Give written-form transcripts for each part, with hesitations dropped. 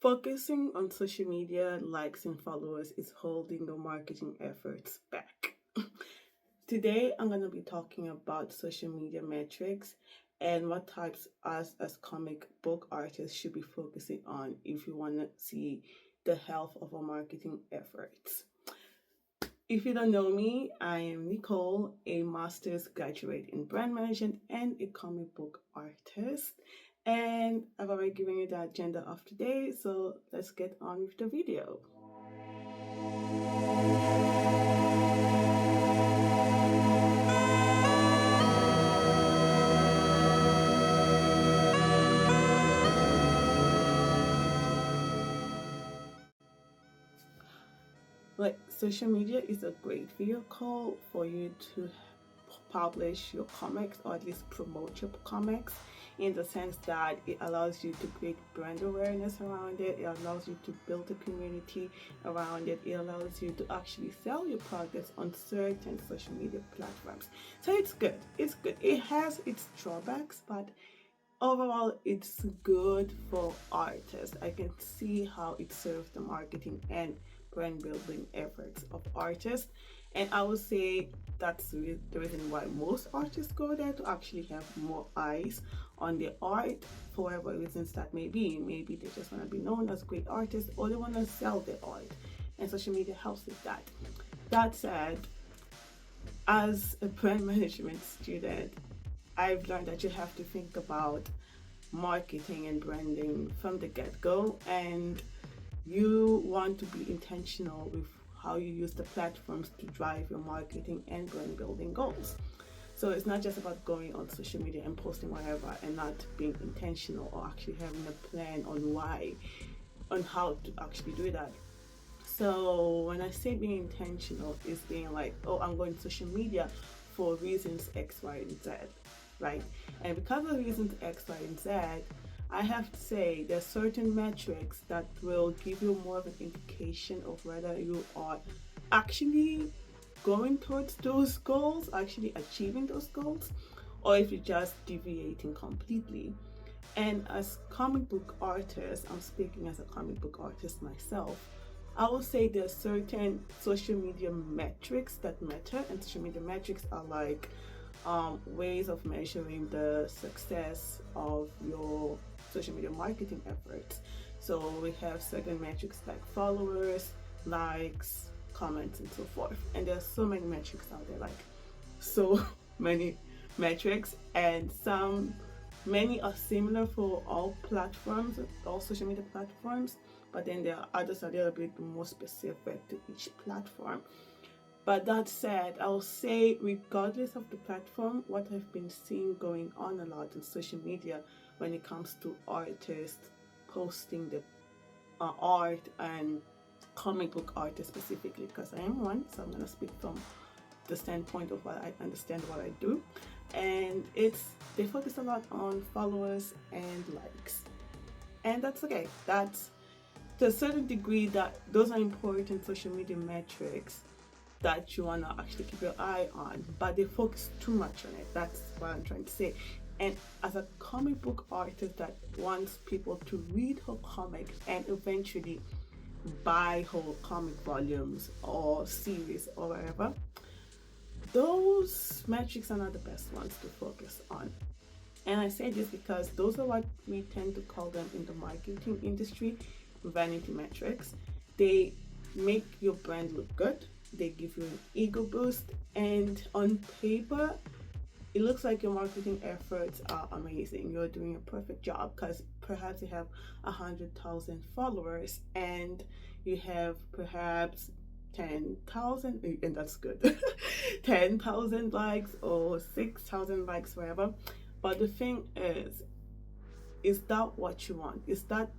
Focusing on social media likes and followers is holding your marketing efforts back. Today, I'm going to be talking about social media metrics and what types us as comic book artists should be focusing on if you want to see the health of our marketing efforts. If you don't know me, I am Nicole, a master's graduate in brand management and a comic book artist. And I've already given you the agenda of today, so let's get on with the video. Like, social media is a great vehicle for you to publish your comics, or at least promote your comics, in the sense that it allows you to create brand awareness around it, it allows you to build a community around it, it allows you to actually sell your products on certain social media platforms. So it's good, it has its drawbacks, but overall it's good for artists. I can see how it serves the marketing and brand building efforts of artists, and I would say that's the reason why most artists go there, to actually have more eyes on their art, for whatever reasons that may be. Maybe they just want to be known as great artists, or they want to sell their art, and social media helps with that. That said, as a brand management student, I've learned that you have to think about marketing and branding from the get-go, and you want to be intentional with how you use the platforms to drive your marketing and brand building goals. So it's not just about going on social media and posting whatever and not being intentional or actually having a plan on how to actually do that. So when I say being intentional, is being like, oh, I'm going to social media for reasons X, Y, and Z, right? And because of reasons X, Y, and Z, I have to say there's certain metrics that will give you more of an indication of whether you are actually going towards those goals, actually achieving those goals, or if you're just deviating completely. And as comic book artists, I'm speaking as a comic book artist myself, I will say there are certain social media metrics that matter, and social media metrics are like ways of measuring the success of your social media marketing efforts. So we have certain metrics like followers, likes, comments, and so forth. And there's so many metrics out there, like so many metrics, and many are similar for all platforms, all social media platforms, but then there are others that are a little bit more specific to each platform. But that said, I'll say regardless of the platform, what I've been seeing going on a lot in social media when it comes to artists posting the art, and comic book artists specifically, because I am one, so I'm going to speak from the standpoint of what I understand what I do. And they focus a lot on followers and likes. And that's okay. That's to a certain degree that those are important social media metrics that you want to actually keep your eye on, but they focus too much on it. That's what I'm trying to say. And as a comic book artist that wants people to read her comic and eventually buy her comic volumes or series or whatever, those metrics are not the best ones to focus on. And I say this because those are what we tend to call them in the marketing industry vanity metrics. They make your brand look good, they give you an ego boost, and on paper, it looks like your marketing efforts are amazing. You're doing a perfect job because perhaps you have 100,000 followers and you have perhaps 10,000, and that's good, 10,000 likes or 6,000 likes, whatever. But the thing is that what you want? Is that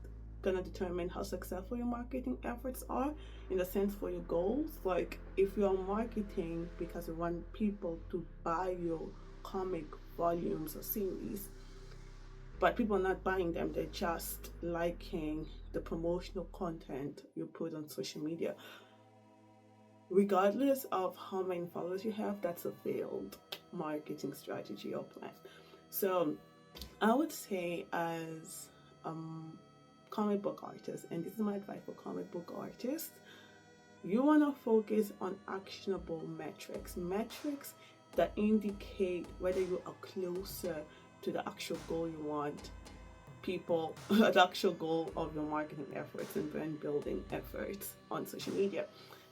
gonna determine how successful your marketing efforts are, in the sense for your goals? Like, if you're marketing because you want people to buy your comic volumes or series, but people are not buying them, they're just liking the promotional content you put on social media, regardless of how many followers you have, that's a failed marketing strategy or plan. So I would say, as comic book artists, and this is my advice for comic book artists, you want to focus on actionable metrics that indicate whether you are closer to the actual goal you want people, the actual goal of your marketing efforts and brand building efforts on social media.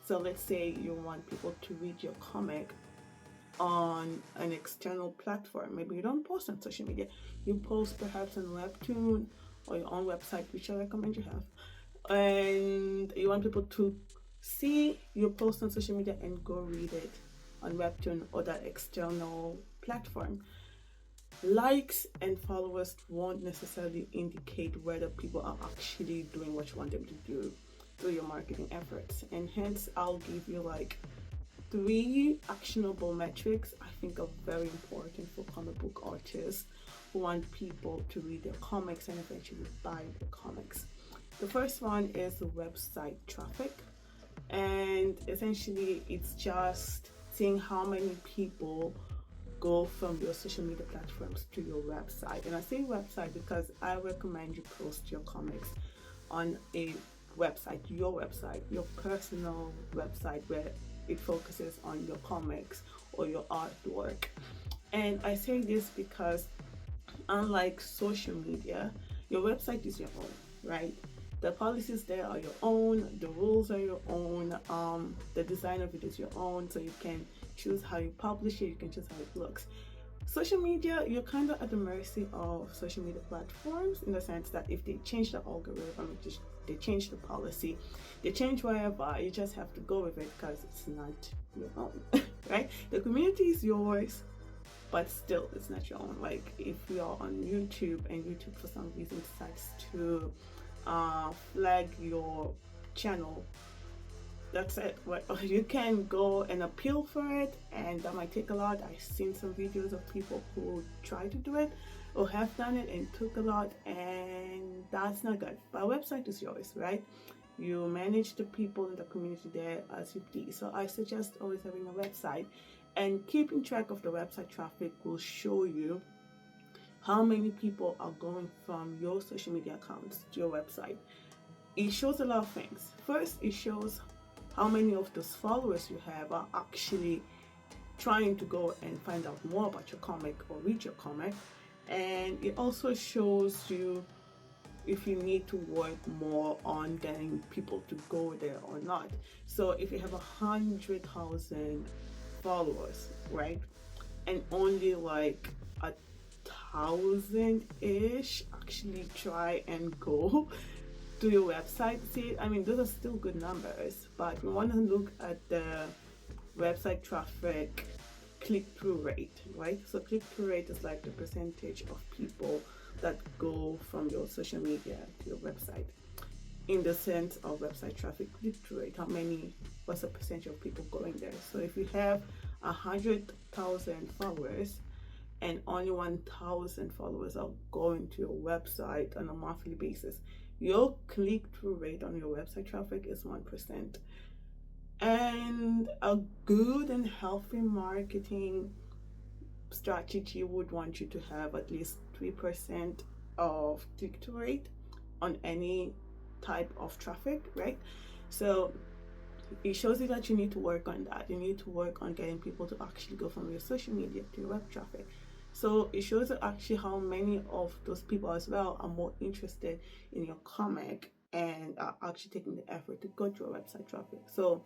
So let's say you want people to read your comic on an external platform. Maybe you don't post on social media, you post perhaps on Webtoon or your own website, which I recommend you have, and you want people to see your post on social media and go read it on Webtoon or that external platform. Likes and followers won't necessarily indicate whether people are actually doing what you want them to do through your marketing efforts, and hence I'll give you like 3 actionable metrics I think are very important for comic book artists who want people to read their comics and eventually buy the comics. The first one is the website traffic, and essentially it's just seeing how many people go from your social media platforms to your website. And I say website because I recommend you post your comics on a website, your personal website, where it focuses on your comics or your artwork. And I say this because unlike social media, your website is your own, right? The policies there are your own, the rules are your own, the design of it is your own, so you can choose how you publish it, you can choose how it looks. Social media, you're kind of at the mercy of social media platforms, in the sense that if they change the algorithm, they change the policy, they change whatever, you just have to go with it because it's not your own, right? The community is yours, but still it's not your own. Like if you are on YouTube and YouTube for some reason decides to flag your channel, that's it. You can go and appeal for it, and that might take a lot. I've seen some videos of people who try to do it or have done it and took a lot, and that's not good. But a website is yours, right? You manage the people in the community there as you please. So I suggest always having a website, and keeping track of the website traffic will show you how many people are going from your social media accounts to your website. It shows a lot of things. First, it shows how many of those followers you have are actually trying to go and find out more about your comic or read your comic. And it also shows you if you need to work more on getting people to go there or not. So if you have 100,000 followers, right, and only like 1,000-ish actually try and go to your website, see, I mean, those are still good numbers, but we want to look at the website traffic click-through rate, right? So click-through rate is like the percentage of people that go from your social media to your website. In the sense of website traffic click-through rate, what's the percentage of people going there? So if you have 100,000 followers and only 1,000 followers are going to your website on a monthly basis, your click-through rate on your website traffic is 1%. And a good and healthy marketing strategy would want you to have at least 3% of click-through rate on any type of traffic, right? So it shows you that you need to work on that. You need to work on getting people to actually go from your social media to your web traffic. So it shows you actually how many of those people as well are more interested in your comic and are actually taking the effort to go to your website traffic. So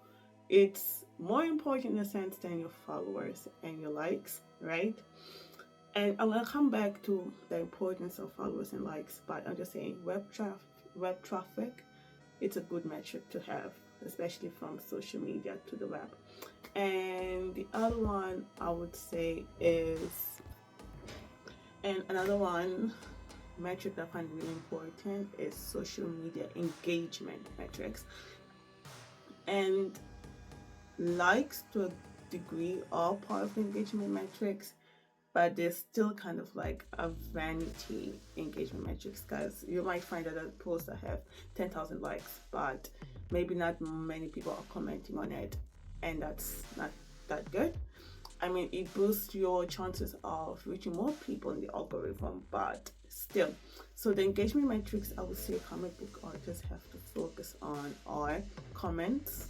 it's more important in a sense than your followers and your likes, right? And I'm gonna come back to the importance of followers and likes, but I'm just saying web traffic, it's a good metric to have, especially from social media to the web. And the other one I would say is, and another one metric that I find really important is social media engagement metrics. And likes to a degree are part of the engagement metrics, but they're still kind of like a vanity engagement metrics, because you might find that a post that have 10,000 likes, but maybe not many people are commenting on it, and that's not that good. I mean, it boosts your chances of reaching more people in the algorithm, but still. So the engagement metrics I would say comic book artists have to focus on are comments,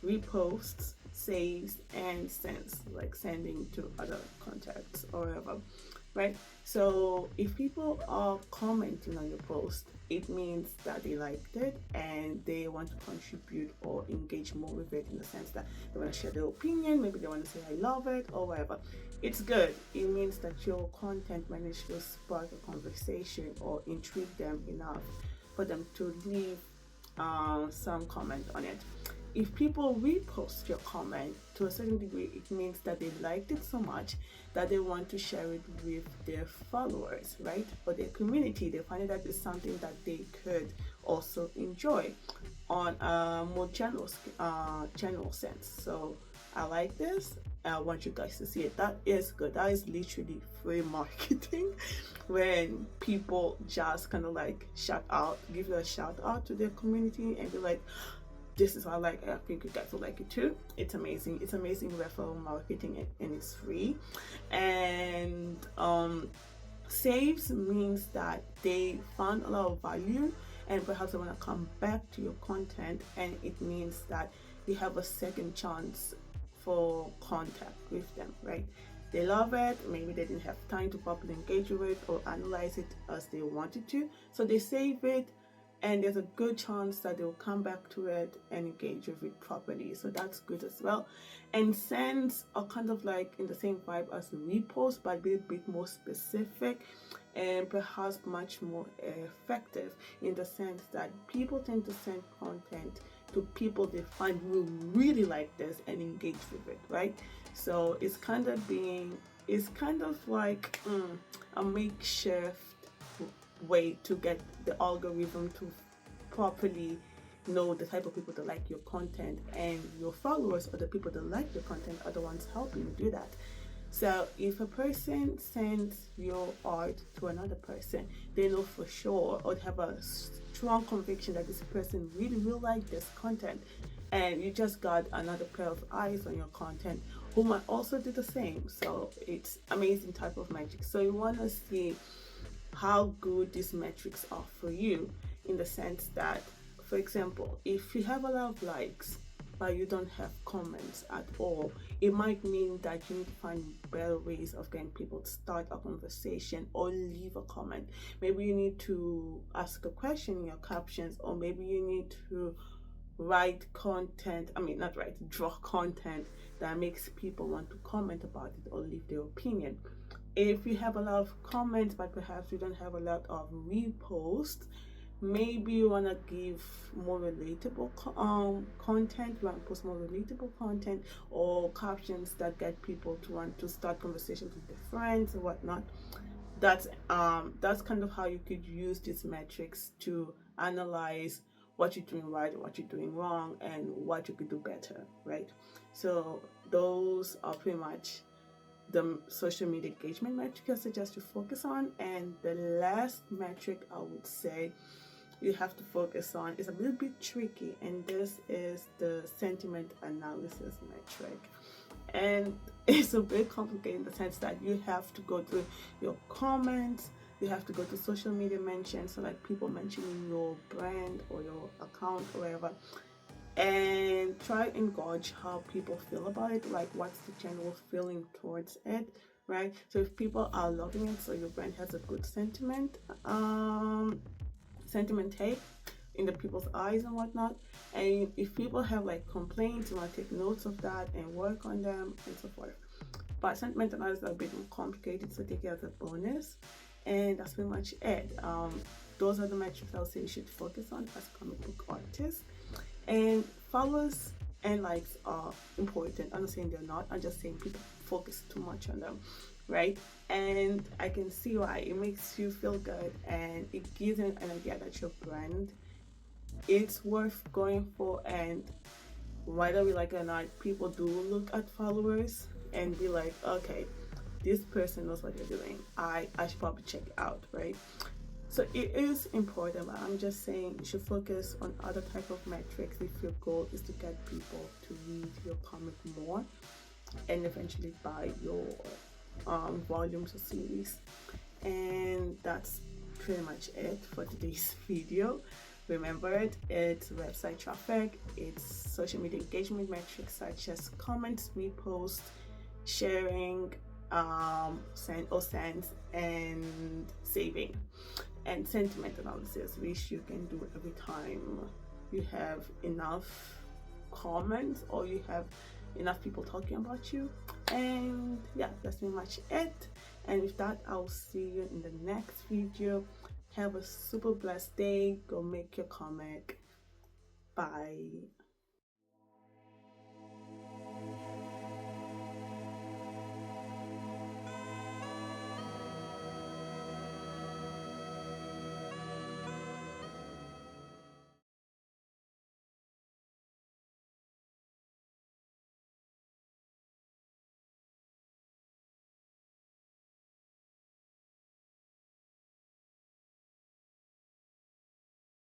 reposts, saves, and sends, like sending to other contacts or whatever, right? So if people are commenting on your post, it means that they liked it and they want to contribute or engage more with it, in the sense that they want to share their opinion, maybe they want to say I love it or whatever. It's good. It means that your content managed to spark a conversation or intrigue them enough for them to leave some comment on it. If people repost your comment, to a certain degree, it means that they liked it so much that they want to share it with their followers, right? Or their community. They find that it's something that they could also enjoy on a more general sense. So I like this. I want you guys to see it. That is good. That is literally free marketing when people just kind of like shout out, give you a shout out to their community and be like, this is what I like. I think you guys will like it too. It's amazing. It's amazing referral marketing, and it's free. And saves means that they found a lot of value and perhaps they want to come back to your content, and it means that you have a second chance for contact with them, right? They love it, maybe they didn't have time to properly engage with it or analyze it as they wanted to, so they save it, and there's a good chance that they'll come back to it and engage with it properly. So that's good as well. And sends are kind of like in the same vibe as the repost, but a bit more specific and perhaps much more effective, in the sense that people tend to send content to people they find will really like this and engage with it, right? So it's kind of like a makeshift way to get the algorithm to properly know the type of people that like your content, and your followers or the people that like your content are the ones helping you do that. So if a person sends your art to another person, they know for sure, or have a strong conviction that this person really will like this content, and you just got another pair of eyes on your content who might also do the same. So it's amazing type of magic. So you want to see how good these metrics are for you, in the sense that, for example, if you have a lot of likes but you don't have comments at all, it might mean that you need to find better ways of getting people to start a conversation or leave a comment. Maybe you need to ask a question in your captions, or maybe you need to draw content that makes people want to comment about it or leave their opinion. If you have a lot of comments but perhaps you don't have a lot of reposts, maybe you want to give more relatable content. You want to post more relatable content or captions that get people to want to start conversations with their friends or whatnot. That's kind of how you could use these metrics to analyze what you're doing right and what you're doing wrong and what you could do better, right? So those are pretty much the social media engagement metric I suggest you focus on. And the last metric I would say you have to focus on is a little bit tricky, and this is the sentiment analysis metric. And it's a bit complicated in the sense that you have to go through your comments, you have to go to social media mentions, so like people mentioning your brand or your account or whatever, and try and gauge how people feel about it, like what's the general feeling towards it, right? So if people are loving it, so your brand has a good sentiment take in the people's eyes and whatnot. And if people have like complaints, you want to take notes of that and work on them and so forth. But sentiment analysis are a bit more complicated, so take it as a bonus. And that's pretty much it. Those are the metrics I would say you should focus on as comic book artists. And followers and likes are important. I'm not saying they're not. I'm just saying people focus too much on them, right? And I can see why. It makes you feel good, and it gives an idea that your brand it's worth going for. And whether we like it or not, people do look at followers and be like, okay, this person knows what they're doing. I should probably check it out, right? So it is important, but I'm just saying you should focus on other type of metrics if your goal is to get people to read your comic more and eventually buy your volumes or series. And that's pretty much it for today's video. Remember, it's website traffic, it's social media engagement metrics such as comments, reposts, sharing, sends, and saving, and sentiment analysis, which you can do every time you have enough comments or you have enough people talking about you. And yeah, that's pretty much it. And with that, I'll see you in the next video. Have a super blessed day. Go make your comic. Bye.